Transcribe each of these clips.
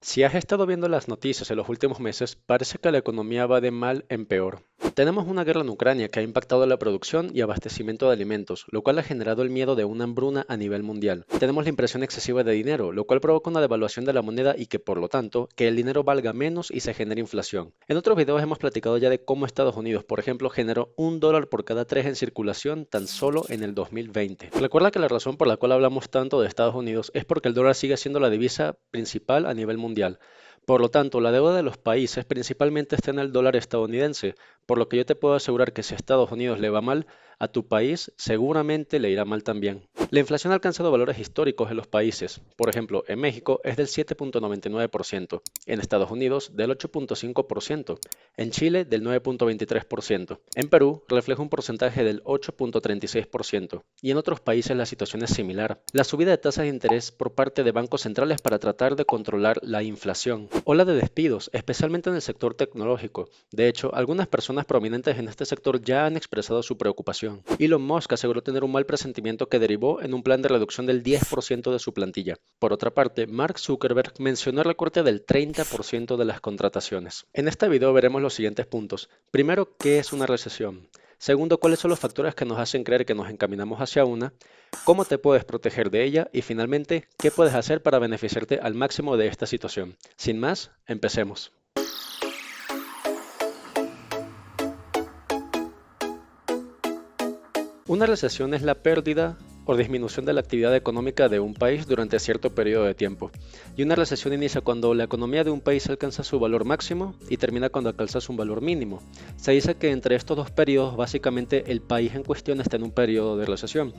Si has estado viendo las noticias en los últimos meses, parece que la economía va de mal en peor. Tenemos una guerra en Ucrania que ha impactado la producción y abastecimiento de alimentos, lo cual ha generado el miedo de una hambruna a nivel mundial. Tenemos la impresión excesiva de dinero, lo cual provoca una devaluación de la moneda y que por lo tanto, que el dinero valga menos y se genere inflación. En otros videos hemos platicado ya de cómo Estados Unidos, por ejemplo, generó $1 por cada 3 en circulación tan solo en el 2020. Recuerda que la razón por la cual hablamos tanto de Estados Unidos es porque el dólar sigue siendo la divisa principal a nivel mundial. Por lo tanto, la deuda de los países principalmente está en el dólar estadounidense, por lo que yo te puedo asegurar que si a Estados Unidos le va mal, a tu país seguramente le irá mal también. La inflación ha alcanzado valores históricos en los países. Por ejemplo, en México es del 7.99%, en Estados Unidos del 8.5%, en Chile del 9.23%, en Perú refleja un porcentaje del 8.36% y en otros países la situación es similar. La subida de tasas de interés por parte de bancos centrales para tratar de controlar la inflación. Ola de despidos, especialmente en el sector tecnológico. De hecho, algunas personas prominentes en este sector ya han expresado su preocupación. Elon Musk aseguró tener un mal presentimiento que derivó en un plan de reducción del 10% de su plantilla. Por otra parte, Mark Zuckerberg mencionó el recorte del 30% de las contrataciones. En este video veremos los siguientes puntos. Primero, ¿qué es una recesión? Segundo, ¿cuáles son los factores que nos hacen creer que nos encaminamos hacia una? ¿Cómo te puedes proteger de ella? Y finalmente, ¿qué puedes hacer para beneficiarte al máximo de esta situación? Sin más, empecemos. Una recesión es la pérdida o disminución de la actividad económica de un país durante cierto periodo de tiempo. Y una recesión inicia cuando la economía de un país alcanza su valor máximo y termina cuando alcanza su valor mínimo. Se dice que entre estos dos periodos básicamente el país en cuestión está en un periodo de recesión.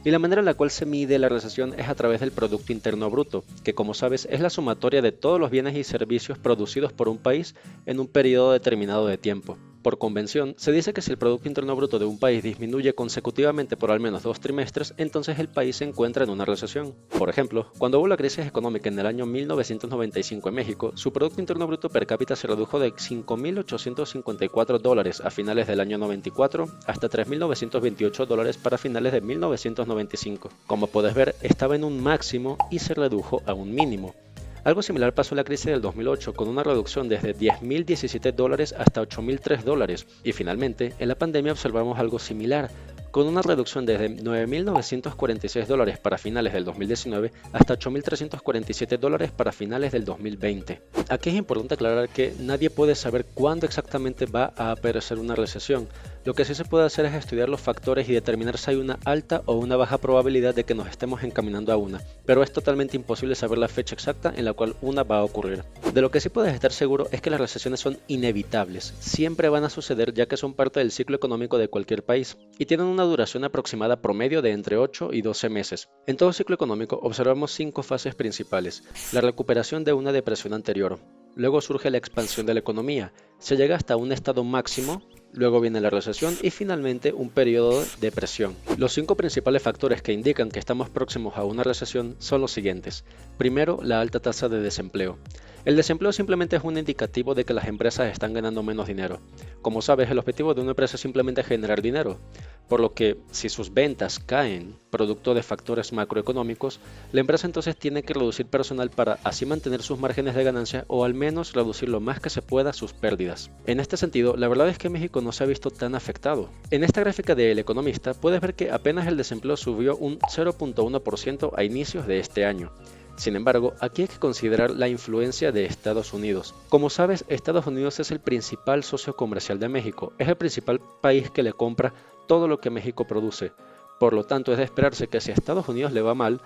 Y la manera en la cual se mide la recesión es a través del Producto Interno Bruto, que como sabes es la sumatoria de todos los bienes y servicios producidos por un país en un periodo determinado de tiempo. Por convención, se dice que si el Producto Interno Bruto de un país disminuye consecutivamente por al menos 2 trimestres, entonces el país se encuentra en una recesión. Por ejemplo, cuando hubo la crisis económica en el año 1995 en México, su Producto Interno Bruto per cápita se redujo de $5.854 a finales del año 94 hasta $3.928 para finales de 1995. Como puedes ver, estaba en un máximo y se redujo a un mínimo. Algo similar pasó en la crisis del 2008, con una reducción desde $10.017 hasta $8.003, y finalmente, en la pandemia observamos algo similar, con una reducción desde $9.946 para finales del 2019 hasta $8.347 para finales del 2020. Aquí es importante aclarar que nadie puede saber cuándo exactamente va a aparecer una recesión. Lo que sí se puede hacer es estudiar los factores y determinar si hay una alta o una baja probabilidad de que nos estemos encaminando a una, pero es totalmente imposible saber la fecha exacta en la cual una va a ocurrir. De lo que sí puedes estar seguro es que las recesiones son inevitables, siempre van a suceder ya que son parte del ciclo económico de cualquier país y tienen una duración aproximada promedio de entre 8 y 12 meses. En todo ciclo económico observamos 5 fases principales: la recuperación de una depresión anterior, luego surge la expansión de la economía, se llega hasta un estado máximo. Luego viene la recesión y finalmente un periodo de depresión. Los 5 principales factores que indican que estamos próximos a una recesión son los siguientes. Primero, la alta tasa de desempleo. El desempleo simplemente es un indicativo de que las empresas están ganando menos dinero. Como sabes, el objetivo de una empresa es simplemente generar dinero, por lo que si sus ventas caen producto de factores macroeconómicos, la empresa entonces tiene que reducir personal para así mantener sus márgenes de ganancia o al menos reducir lo más que se pueda sus pérdidas. En este sentido, la verdad es que México no se ha visto tan afectado. En esta gráfica de El Economista puedes ver que apenas el desempleo subió un 0.1% a inicios de este año. Sin embargo, aquí hay que considerar la influencia de Estados Unidos. Como sabes, Estados Unidos es el principal socio comercial de México, es el principal país que le compra todo lo que México produce. Por lo tanto, es de esperarse que si a Estados Unidos le va mal,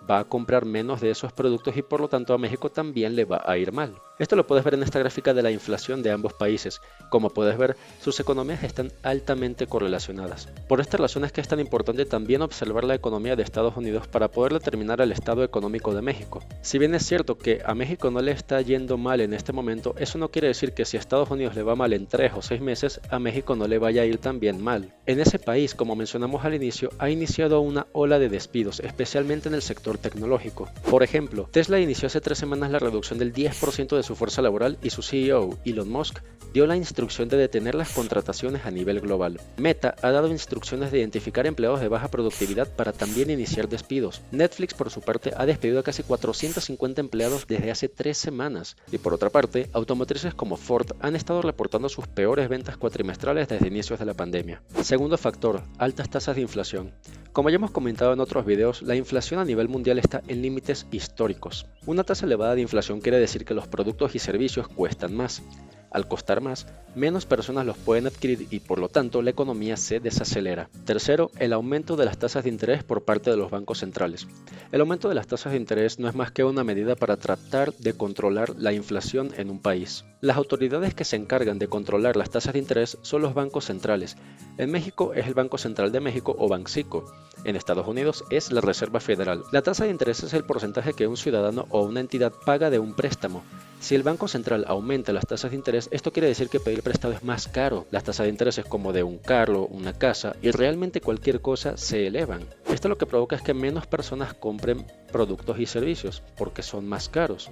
va a comprar menos de esos productos y por lo tanto a México también le va a ir mal. Esto lo puedes ver en esta gráfica de la inflación de ambos países. Como puedes ver, sus economías están altamente correlacionadas. Por esta razón es que es tan importante también observar la economía de Estados Unidos para poder determinar el estado económico de México. Si bien es cierto que a México no le está yendo mal en este momento, eso no quiere decir que si a Estados Unidos le va mal en 3 o 6 meses, a México no le vaya a ir tan bien mal. En ese país, como mencionamos al inicio, ha iniciado una ola de despidos, especialmente en el sector tecnológico. Por ejemplo, Tesla inició hace 3 semanas la reducción del 10% de su fuerza laboral y su CEO, Elon Musk, dio la instrucción de detener las contrataciones a nivel global. Meta ha dado instrucciones de identificar empleados de baja productividad para también iniciar despidos. Netflix, por su parte, ha despedido a casi 450 empleados desde hace 3 semanas. Y por otra parte, automotrices como Ford han estado reportando sus peores ventas cuatrimestrales desde inicios de la pandemia. Segundo factor, altas tasas de inflación. Como ya hemos comentado en otros videos, la inflación a nivel mundial está en límites históricos. Una tasa elevada de inflación quiere decir que los productos y servicios cuestan más. Al costar más, menos personas los pueden adquirir y por lo tanto la economía se desacelera. Tercero, el aumento de las tasas de interés por parte de los bancos centrales. El aumento de las tasas de interés no es más que una medida para tratar de controlar la inflación en un país. Las autoridades que se encargan de controlar las tasas de interés son los bancos centrales. En México es el Banco Central de México o Banxico. En Estados Unidos es la Reserva Federal. La tasa de interés es el porcentaje que un ciudadano o una entidad paga de un préstamo. Si el Banco Central aumenta las tasas de interés, esto quiere decir que pedir prestado es más caro. Las tasas de interés como de un carro, una casa y realmente cualquier cosa se elevan. Esto lo que provoca es que menos personas compren productos y servicios porque son más caros.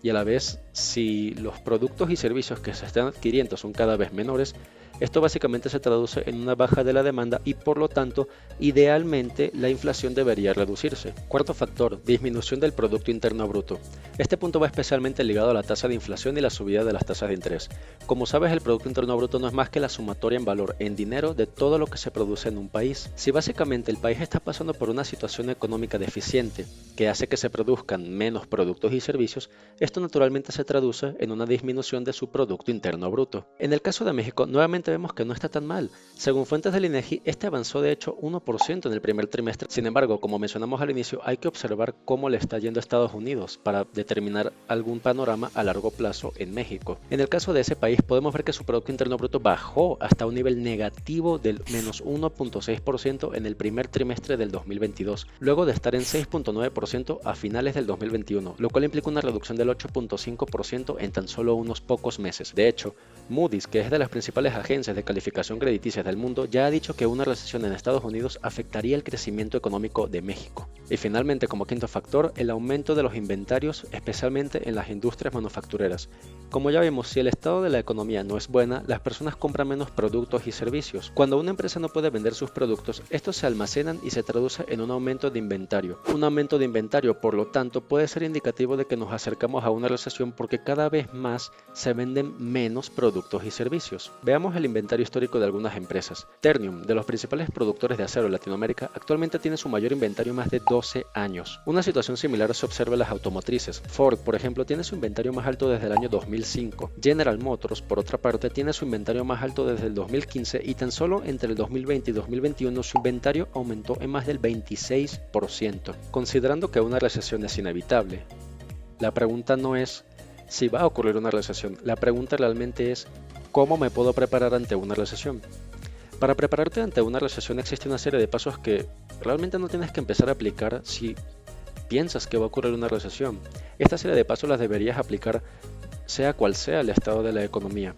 Y a la vez, si los productos y servicios que se están adquiriendo son cada vez menores, esto básicamente se traduce en una baja de la demanda y por lo tanto, idealmente, la inflación debería reducirse. Cuarto factor, disminución del Producto Interno Bruto. Este punto va especialmente ligado a la tasa de inflación y la subida de las tasas de interés. Como sabes, el Producto Interno Bruto no es más que la sumatoria en valor, en dinero, de todo lo que se produce en un país. Si básicamente el país está pasando por una situación económica deficiente, que hace que se produzcan menos productos y servicios, esto naturalmente se traduce en una disminución de su Producto Interno Bruto. En el caso de México, nuevamente vemos que no está tan mal. Según fuentes del INEGI, este avanzó de hecho 1% en el primer trimestre. Sin embargo, como mencionamos al inicio, hay que observar cómo le está yendo a Estados Unidos para determinar algún panorama a largo plazo en México. En el caso de ese país, podemos ver que su Producto Interno Bruto bajó hasta un nivel negativo del menos 1.6% en el primer trimestre del 2022, luego de estar en 6.9% a finales del 2021, lo cual implica una reducción del 8.5% en tan solo unos pocos meses. De hecho, Moody's, que es de las principales agencias de calificación crediticia del mundo, ya ha dicho que una recesión en Estados Unidos afectaría el crecimiento económico de México. Y finalmente, como quinto factor, el aumento de los inventarios, especialmente en las industrias manufactureras. Como ya vimos, si el estado de la economía no es buena, las personas compran menos productos y servicios. Cuando una empresa no puede vender sus productos, estos se almacenan y se traduce en un aumento de inventario. Un aumento de inventario, por lo tanto, puede ser indicativo de que nos acercamos a una recesión porque cada vez más se venden menos productos y servicios. Veamos el inventario histórico de algunas empresas. Ternium, de los principales productores de acero en Latinoamérica, actualmente tiene su mayor inventario más de 12 años. Una situación similar se observa en las automotrices. Ford, por ejemplo, tiene su inventario más alto desde el año 2005. General Motors, por otra parte, tiene su inventario más alto desde el 2015 y tan solo entre el 2020 y 2021 su inventario aumentó en más del 26%. Considerando que una recesión es inevitable, la pregunta no es si va a ocurrir una recesión, la pregunta realmente es ¿cómo me puedo preparar ante una recesión? Para prepararte ante una recesión existe una serie de pasos que realmente no tienes que empezar a aplicar si piensas que va a ocurrir una recesión. Esta serie de pasos las deberías aplicar sea cual sea el estado de la economía.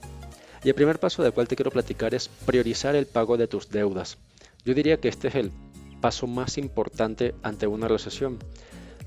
Y el primer paso del cual te quiero platicar es priorizar el pago de tus deudas. Yo diría que este es el paso más importante ante una recesión.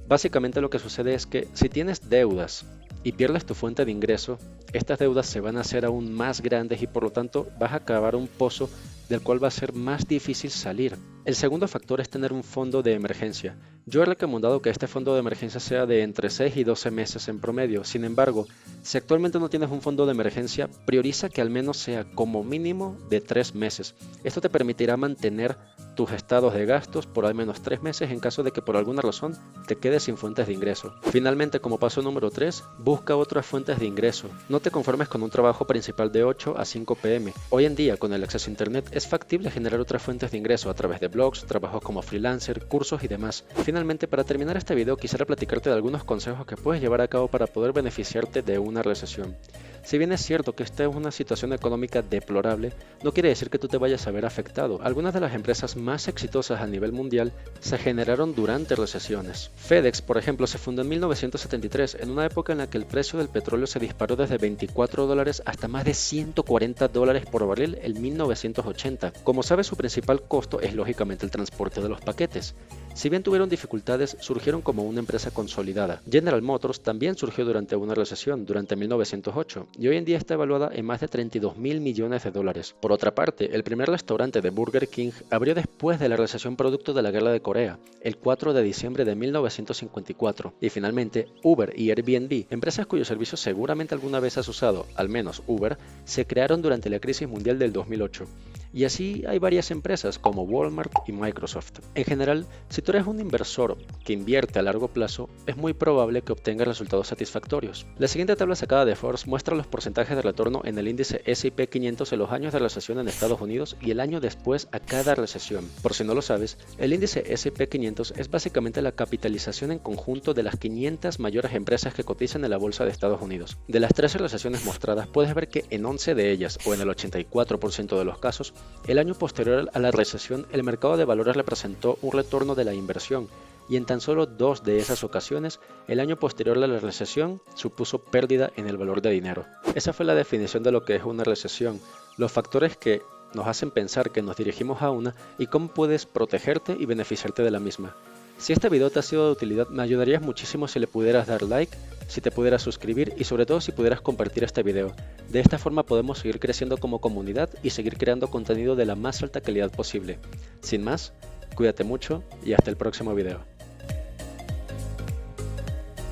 Básicamente lo que sucede es que si tienes deudas y pierdes tu fuente de ingreso, estas deudas se van a hacer aún más grandes y por lo tanto vas a cavar un pozo del cual va a ser más difícil salir. El segundo factor es tener un fondo de emergencia. Yo he recomendado que este fondo de emergencia sea de entre 6 y 12 meses en promedio. Sin embargo, si actualmente no tienes un fondo de emergencia, prioriza que al menos sea como mínimo de 3 meses. Esto te permitirá mantener tus estados de gastos por al menos 3 meses en caso de que por alguna razón te quedes sin fuentes de ingreso. Finalmente, como paso número 3, busca otras fuentes de ingreso. No te conformes con un trabajo principal de 8 a 5 pm. Hoy en día, con el acceso a internet, es factible generar otras fuentes de ingreso a través de blogs, trabajos como freelancer, cursos y demás. Finalmente, para terminar este video, quisiera platicarte de algunos consejos que puedes llevar a cabo para poder beneficiarte de una recesión. Si bien es cierto que esta es una situación económica deplorable, no quiere decir que tú te vayas a ver afectado. Algunas de las empresas más exitosas a nivel mundial se generaron durante recesiones. FedEx, por ejemplo, se fundó en 1973, en una época en la que el precio del petróleo se disparó desde $24 hasta más de $140 por barril en 1980. Como sabes, su principal costo es lógicamente el transporte de los paquetes. Si bien tuvieron dificultades, surgieron como una empresa consolidada. General Motors también surgió durante una recesión, durante 1908, y hoy en día está evaluada en más de 32 mil millones de dólares. Por otra parte, el primer restaurante de Burger King abrió después de la recesión producto de la Guerra de Corea, el 4 de diciembre de 1954. Y finalmente, Uber y Airbnb, empresas cuyos servicios seguramente alguna vez has usado, al menos Uber, se crearon durante la crisis mundial del 2008. Y así hay varias empresas como Walmart y Microsoft. En general, si tú eres un inversor que invierte a largo plazo, es muy probable que obtengas resultados satisfactorios. La siguiente tabla sacada de Forbes muestra los porcentajes de retorno en el índice S&P 500 en los años de recesión en Estados Unidos y el año después a cada recesión. Por si no lo sabes, el índice S&P 500 es básicamente la capitalización en conjunto de las 500 mayores empresas que cotizan en la bolsa de Estados Unidos. De las 13 recesiones mostradas, puedes ver que en 11 de ellas, o en el 84% de los casos, el año posterior a la recesión, el mercado de valores representó un retorno de la inversión, y en tan solo 2 de esas ocasiones, el año posterior a la recesión supuso pérdida en el valor de dinero. Esa fue la definición de lo que es una recesión, los factores que nos hacen pensar que nos dirigimos a una y cómo puedes protegerte y beneficiarte de la misma. Si este video te ha sido de utilidad, me ayudarías muchísimo si le pudieras dar like, si te pudieras suscribir y sobre todo si pudieras compartir este video. De esta forma podemos seguir creciendo como comunidad y seguir creando contenido de la más alta calidad posible. Sin más, cuídate mucho y hasta el próximo video.